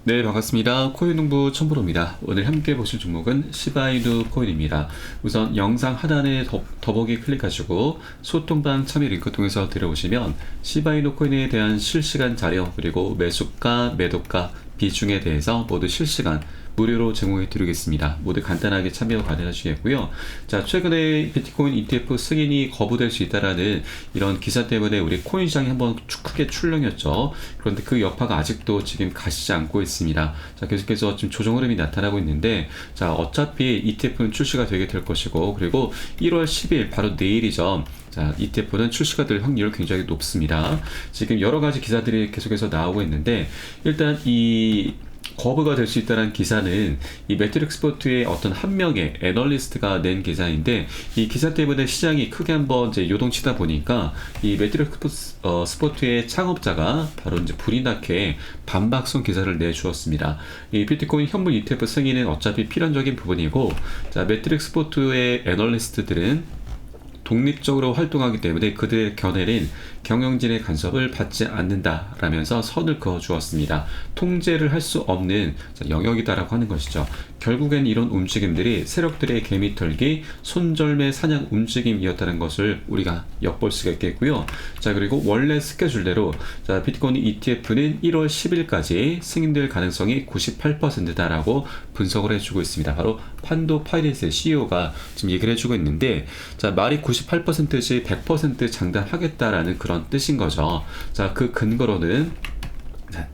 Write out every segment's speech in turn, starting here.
네, 반갑습니다. 코인농부 첨부로입니다. 오늘 함께 보실 종목은 시바이누 코인입니다. 우선 영상 하단에 더보기 클릭하시고 소통방 참여 링크 통해서 들어오시면 시바이누 코인에 대한 실시간 자료 그리고 매수가, 매도가, 비중에 대해서 모두 실시간 무료로 제공해 드리겠습니다. 모두 간단하게 참여 가능하시겠고요. 자, 최근에 비트코인 ETF 승인이 거부될 수 있다라는 이런 기사 때문에 우리 코인 시장이 한번 크게 출렁였죠. 그런데 그 여파가 아직도 지금 가시지 않고 있습니다. 자, 계속해서 지금 조정 흐름이 나타나고 있는데, 자, 어차피 ETF는 출시가 되게 될 것이고, 그리고 1월 10일 바로 내일이죠. 자, ETF는 출시가 될 확률이 굉장히 높습니다. 지금 여러 가지 기사들이 계속해서 나오고 있는데, 일단 이 거부가 될 수 있다는 기사는 이 매트릭스포트의 어떤 한 명의 애널리스트가 낸 기사인데, 이 기사 때문에 시장이 크게 한번 이제 요동치다 보니까 이 매트릭스포트의 창업자가 바로 이제 불이 나게 반박성 기사를 내주었습니다. 이 비트코인 현물 ETF 승인은 어차피 필연적인 부분이고, 자, 매트릭스포트의 애널리스트들은 독립적으로 활동하기 때문에 그들의 견해는 경영진의 간섭을 받지 않는다라면서 선을 그어 주었습니다. 통제를 할 수 없는 영역이다라고 하는 것이죠. 결국엔 이런 움직임들이 세력들의 개미털기, 손절매 사냥 움직임이었다는 것을 우리가 엿볼 수가 있겠고요. 자, 그리고 원래 스케줄대로 자, 비트코인 ETF는 1월 10일까지 승인될 가능성이 98%다라고 분석을 해주고 있습니다. 바로 판도 파이낸스의 CEO가 지금 얘기를 해주고 있는데, 자, 말이 98%지 100% 장담하겠다라는 그런 뜻인 거죠. 자, 그 근거로는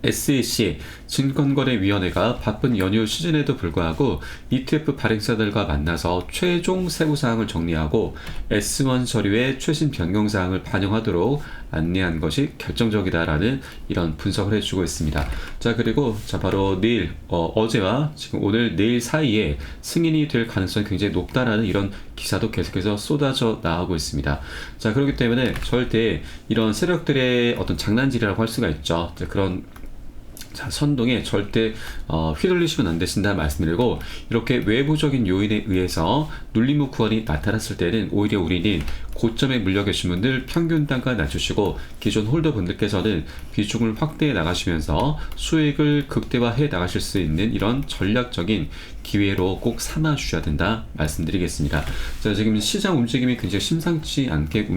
SEC 증권거래위원회가 바쁜 연휴 시즌에도 불구하고 ETF 발행사들과 만나서 최종 세부사항을 정리하고 S1 서류의 최신 변경사항을 반영하도록 안내한 것이 결정적이다라는 이런 분석을 해주고 있습니다. 자, 그리고 자, 바로 내일 어제와 지금 오늘 내일 사이에 승인이 될 가능성이 굉장히 높다라는 이런 기사도 계속해서 쏟아져 나오고 있습니다. 자, 그렇기 때문에 절대 이런 세력들의 어떤 장난질이라고 할 수가 있죠. 자, 그런 자, 선동에 절대 휘둘리시면 안 되신다 말씀드리고, 이렇게 외부적인 요인에 의해서 눌림목 구간이 나타났을 때는 오히려 우리는 고점에 물려 계신 분들 평균 단가 낮추시고, 기존 홀더분들께서는 비중을 확대해 나가시면서 수익을 극대화해 나가실 수 있는 이런 전략적인 기회로 꼭 삼아 주셔야 된다 말씀드리겠습니다. 자, 지금 시장 움직임이 굉장히 심상치 않게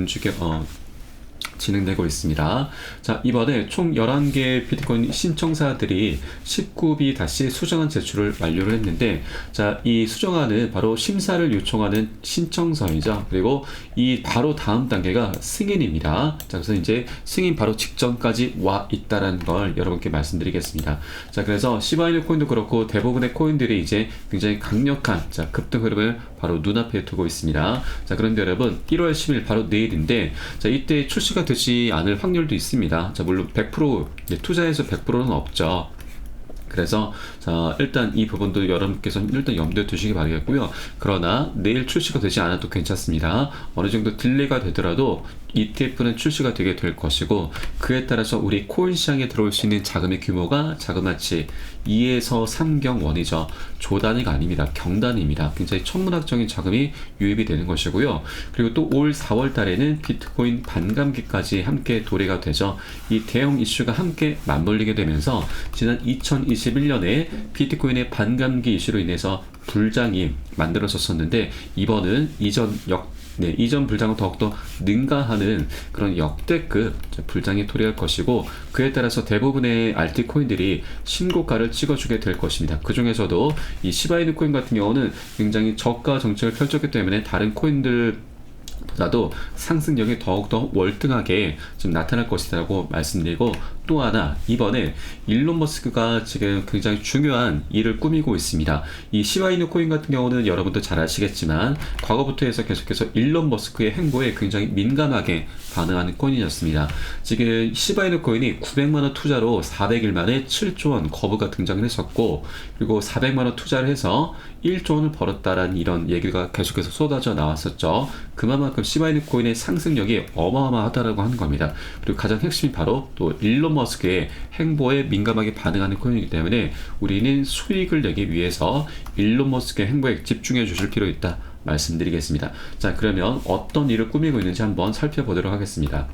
진행되고 있습니다. 자, 이번에 총 11개 비트코인 신청사들이 19비 다시 수정안 제출을 완료를 했는데, 자, 이 수정안은 바로 심사를 요청하는 신청서이죠. 그리고 이 바로 다음 단계가 승인입니다. 자, 그래서 이제 승인 바로 직전까지 와 있다라는 걸 여러분께 말씀드리겠습니다. 자, 그래서 시바이누 코인도 그렇고 대부분의 코인들이 이제 굉장히 강력한 자, 급등 흐름을 바로 눈앞에 두고 있습니다. 자, 그런데 여러분 1월 10일 바로 내일인데, 자, 이때 출시가 되지 않을 확률도 있습니다. 자, 물론 100% 투자해서 100%는 없죠. 그래서 자, 일단 이 부분도 여러분께서 일단 염두에 두시기 바라겠고요. 그러나 내일 출시가 되지 않아도 괜찮습니다. 어느 정도 딜레이가 되더라도 ETF는 출시가 되게 될 것이고, 그에 따라서 우리 코인 시장에 들어올 수 있는 자금의 규모가 자그마치 2에서 3경원이죠. 조단위가 아닙니다. 경단위입니다. 굉장히 천문학적인 자금이 유입이 되는 것이고요. 그리고 또 올 4월 달에는 비트코인 반감기까지 함께 도래가 되죠. 이 대형 이슈가 함께 맞물리게 되면서 지난 2021년에 비트코인의 반감기 이슈로 인해서 불장이 만들어졌었는데, 이번은 이전 불장을 더욱더 능가하는 그런 역대급 불장이 도래할 것이고, 그에 따라서 대부분의 알트코인들이 신고가를 찍어주게 될 것입니다. 그 중에서도 이 시바이누 코인 같은 경우는 굉장히 저가 정책을 펼쳤기 때문에 다른 코인들 보다도 상승력이 더욱더 월등하게 좀 나타날 것이라고 말씀드리고, 또 하나 이번에 일론 머스크가 지금 굉장히 중요한 일을 꾸미고 있습니다. 이 시바이누 코인 같은 경우는 여러분도 잘 아시겠지만 과거부터 해서 계속해서 일론 머스크의 행보에 굉장히 민감하게 반응하는 코인이었습니다. 지금 시바이누 코인이 900만원 투자로 400일 만에 7조원 거부가 등장을 했었고, 그리고 400만원 투자를 해서 1조원을 벌었다라는 이런 얘기가 계속해서 쏟아져 나왔었죠. 그만큼 시바이누 코인의 상승력이 어마어마하다라고 하는 겁니다. 그리고 가장 핵심이 바로 또 일론 머스크의 행보에 민감하게 반응하는 코인이기 때문에 우리는 수익을 내기 위해서 일론 머스크의 행보에 집중해 주실 필요 있다 말씀드리겠습니다. 자, 그러면 어떤 일을 꾸미고 있는지 한번 살펴보도록 하겠습니다.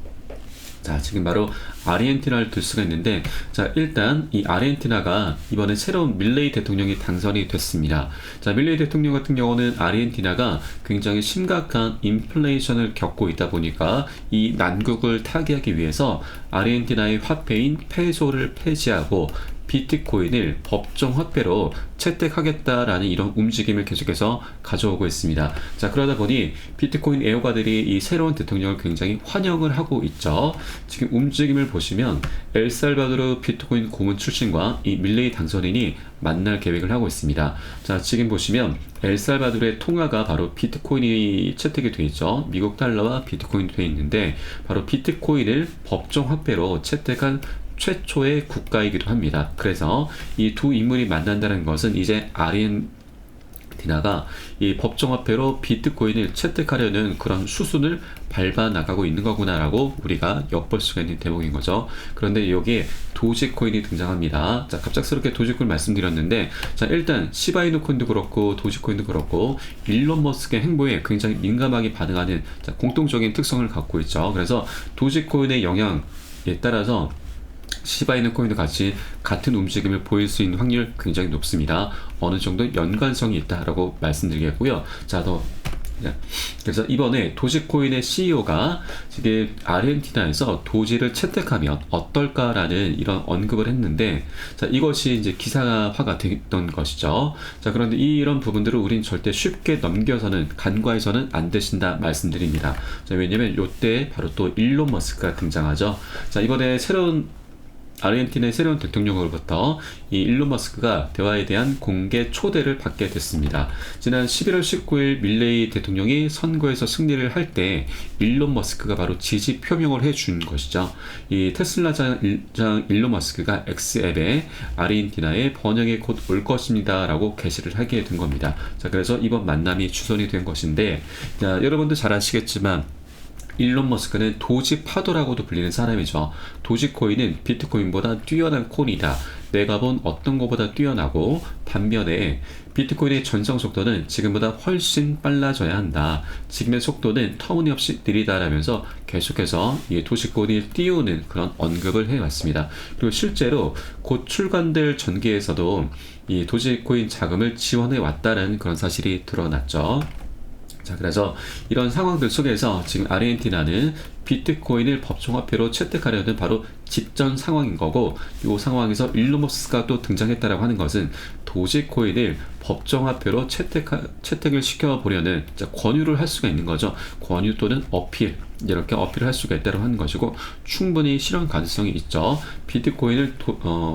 자, 지금 바로 아르헨티나를 둘 수가 있는데, 자, 일단 이 아르헨티나가 이번에 새로운 밀레이 대통령이 당선이 됐습니다. 자, 밀레이 대통령 같은 경우는 아르헨티나가 굉장히 심각한 인플레이션을 겪고 있다 보니까 이 난국을 타개하기 위해서 아르헨티나의 화폐인 페소를 폐지하고 비트코인을 법정 화폐로 채택하겠다라는 이런 움직임을 계속해서 가져오고 있습니다. 자, 그러다 보니 비트코인 애호가들이 이 새로운 대통령을 굉장히 환영을 하고 있죠. 지금 움직임을 보시면 엘살바도르 비트코인 고문 출신과 이 밀레이 당선인이 만날 계획을 하고 있습니다. 자, 지금 보시면 엘살바도르의 통화가 바로 비트코인이 채택이 되어 있죠. 미국 달러와 비트코인이 되어 있는데 바로 비트코인을 법정 화폐로 채택한 최초의 국가이기도 합니다. 그래서 이 두 인물이 만난다는 것은 이제 아르헨티나가 이 법정화폐로 비트코인을 채택하려는 그런 수순을 밟아 나가고 있는 거구나라고 우리가 엿볼 수가 있는 대목인 거죠. 그런데 여기에 도지코인이 등장합니다. 자, 갑작스럽게 도지코인 말씀드렸는데, 자, 일단 시바이누 코인도 그렇고 도지코인도 그렇고 일론 머스크의 행보에 굉장히 민감하게 반응하는, 자, 공통적인 특성을 갖고 있죠. 그래서 도지코인의 영향에 따라서 시바이누 코인도 같은 움직임을 보일 수 있는 확률 굉장히 높습니다. 어느 정도 연관성이 있다라고 말씀드리겠고요. 자, 그래서 이번에 도지코인의 CEO가 지금 아르헨티나에서 도지를 채택하면 어떨까라는 이런 언급을 했는데, 자, 이것이 이제 기사화가 됐던 것이죠. 자, 그런데 이런 부분들을 우린 절대 쉽게 넘겨서는, 간과해서는 안 되신다 말씀드립니다. 자, 왜냐면 이때 바로 또 일론 머스크가 등장하죠. 자, 이번에 아르헨티나의 새로운 대통령으로부터 이 일론 머스크가 대화에 대한 공개 초대를 받게 됐습니다. 지난 11월 19일 밀레이 대통령이 선거에서 승리를 할 때 일론 머스크가 바로 지지 표명을 해준 것이죠. 이 테슬라장 일론 머스크가 X앱에 아르헨티나의 번영이 곧 올 것입니다 라고 게시를 하게 된 겁니다. 자, 그래서 이번 만남이 주선이 된 것인데, 자, 여러분도 잘 아시겠지만 일론 머스크는 도지 파도라고도 불리는 사람이죠. 도지코인은 비트코인보다 뛰어난 코인이다. 내가 본 어떤 것보다 뛰어나고, 반면에 비트코인의 전송 속도는 지금보다 훨씬 빨라져야 한다. 지금의 속도는 터무니없이 느리다라면서 계속해서 이 도지코인을 띄우는 그런 언급을 해왔습니다. 그리고 실제로 곧 출간될 전기에서도 이 도지코인 자금을 지원해 왔다는 그런 사실이 드러났죠. 자, 그래서 이런 상황들 속에서 지금 아르헨티나는 비트코인을 법정화폐로 채택하려는 바로 직전 상황인 거고, 이 상황에서 일론 머스크가 또 등장했다라고 하는 것은 도지코인을 법정화폐로 채택을 시켜보려는, 권유를 할 수가 있는 거죠. 권유 또는 어필, 이렇게 어필을 할 수가 있다고 하는 것이고, 충분히 실현 가능성이 있죠. 비트코인을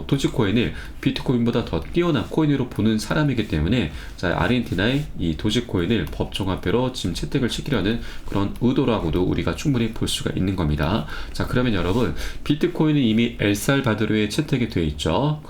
도지코인을 비트코인보다 더 뛰어난 코인으로 보는 사람이기 때문에, 자, 아르헨티나의 이 도지코인을 법정화폐로 지금 채택을 시키려는 그런 의도라고도 우리가 충분히 볼 수가 있는 겁니다. 자, 그러면 여러분, 비트코인은 이미 엘살바도르에 채택이 되어 있죠.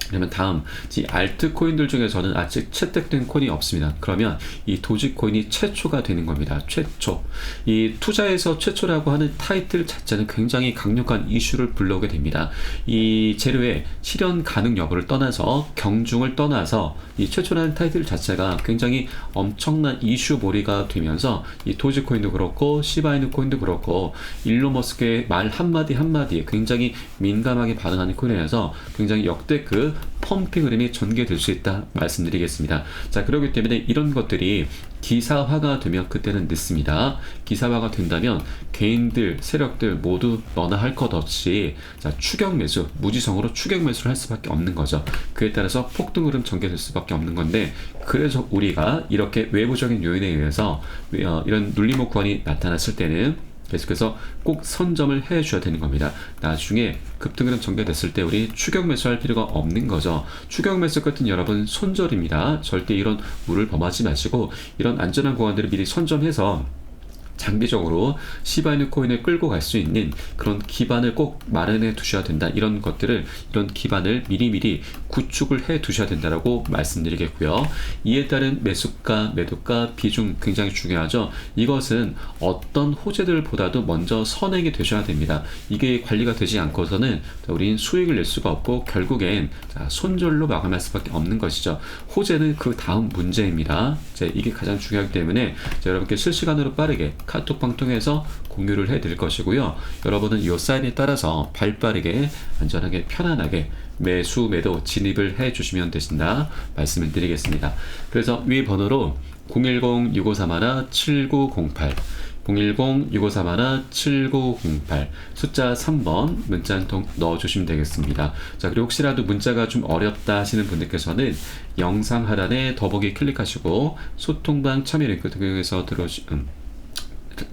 그러면 다음, 이 알트코인들 중에서는 아직 채택된 코인이 없습니다. 그러면 이 도지코인이 최초가 되는 겁니다. 최초. 이 투자에서 최초라고 하는 타이틀 자체는 굉장히 강력한 이슈를 불러오게 됩니다. 이 재료의 실현 가능 여부를 떠나서, 경중을 떠나서 이 최초라는 타이틀 자체가 굉장히 엄청난 이슈몰이가 되면서 이 도지코인도 그렇고 시바이누 코인도 그렇고 일론 머스크의 말 한마디 한마디에 굉장히 민감하게 반응하는 코인이라서 굉장히 역대급 펌핑 흐름이 전개될 수 있다 말씀드리겠습니다. 자, 그렇기 때문에 이런 것들이 기사화가 되면 그때는 늦습니다. 기사화가 된다면 개인들, 세력들 모두 너나 할 것 없이, 자, 추격 매수, 무지성으로 추격 매수를 할 수밖에 없는 거죠. 그에 따라서 폭등 흐름 전개될 수밖에 없는 건데, 그래서 우리가 이렇게 외부적인 요인에 의해서 이런 눌림목 구간이 나타났을 때는 계속해서 꼭 선점을 해줘야 되는 겁니다. 나중에 급등으로 전개됐을 때 우리 추격 매수할 필요가 없는 거죠. 추격 매수 같은 여러분 손절입니다. 절대 이런 물을 범하지 마시고 이런 안전한 구간들을 미리 선점해서 장기적으로 시바이누 코인을 끌고 갈 수 있는 그런 기반을 꼭 마련해 두셔야 된다. 이런 기반을 미리미리 구축을 해 두셔야 된다라고 말씀드리겠고요. 이에 따른 매수가, 매도가 비중 굉장히 중요하죠. 이것은 어떤 호재들보다도 먼저 선행이 되셔야 됩니다. 이게 관리가 되지 않고서는 우린 수익을 낼 수가 없고 결국엔 손절로 마감할 수밖에 없는 것이죠. 호재는 그 다음 문제입니다. 이게 가장 중요하기 때문에 여러분께 실시간으로 빠르게 카톡방 통해서 공유를 해드릴 것이고요. 여러분은 이 사인에 따라서 발빠르게 안전하게 편안하게 매수 매도 진입을 해 주시면 되신다 말씀을 드리겠습니다. 그래서 위 번호로 010-6531-7908 010-6531-7908 숫자 3번 문자 한 통 넣어주시면 되겠습니다. 자, 그리고 혹시라도 문자가 좀 어렵다 하시는 분들께서는 영상 하단에 더보기 클릭하시고 소통방 참여 링크 통해서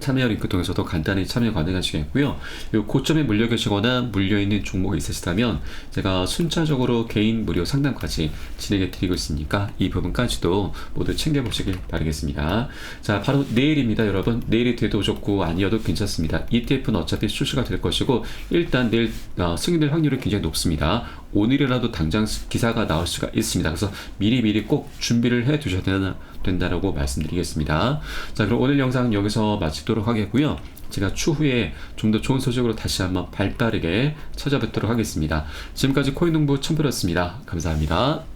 참여 링크 통해서도 간단히 참여 가능하시겠고요. 고점에 물려 계시거나 물려 있는 종목이 있으시다면 제가 순차적으로 개인 무료 상담까지 진행해 드리고 있으니까 이 부분까지도 모두 챙겨보시길 바라겠습니다. 자, 바로 내일입니다, 여러분. 내일이 돼도 좋고 아니어도 괜찮습니다. ETF는 어차피 출시가 될 것이고 일단 내일 승인될 확률이 굉장히 높습니다. 오늘이라도 당장 기사가 나올 수가 있습니다. 그래서 미리 꼭 준비를 해 두셔야 된다라고 말씀드리겠습니다. 자, 그럼 오늘 영상 여기서 마치도록 하겠고요. 제가 추후에 좀 더 좋은 소식으로 다시 한번 발빠르게 찾아뵙도록 하겠습니다. 지금까지 코인농부 첨부였습니다. 감사합니다.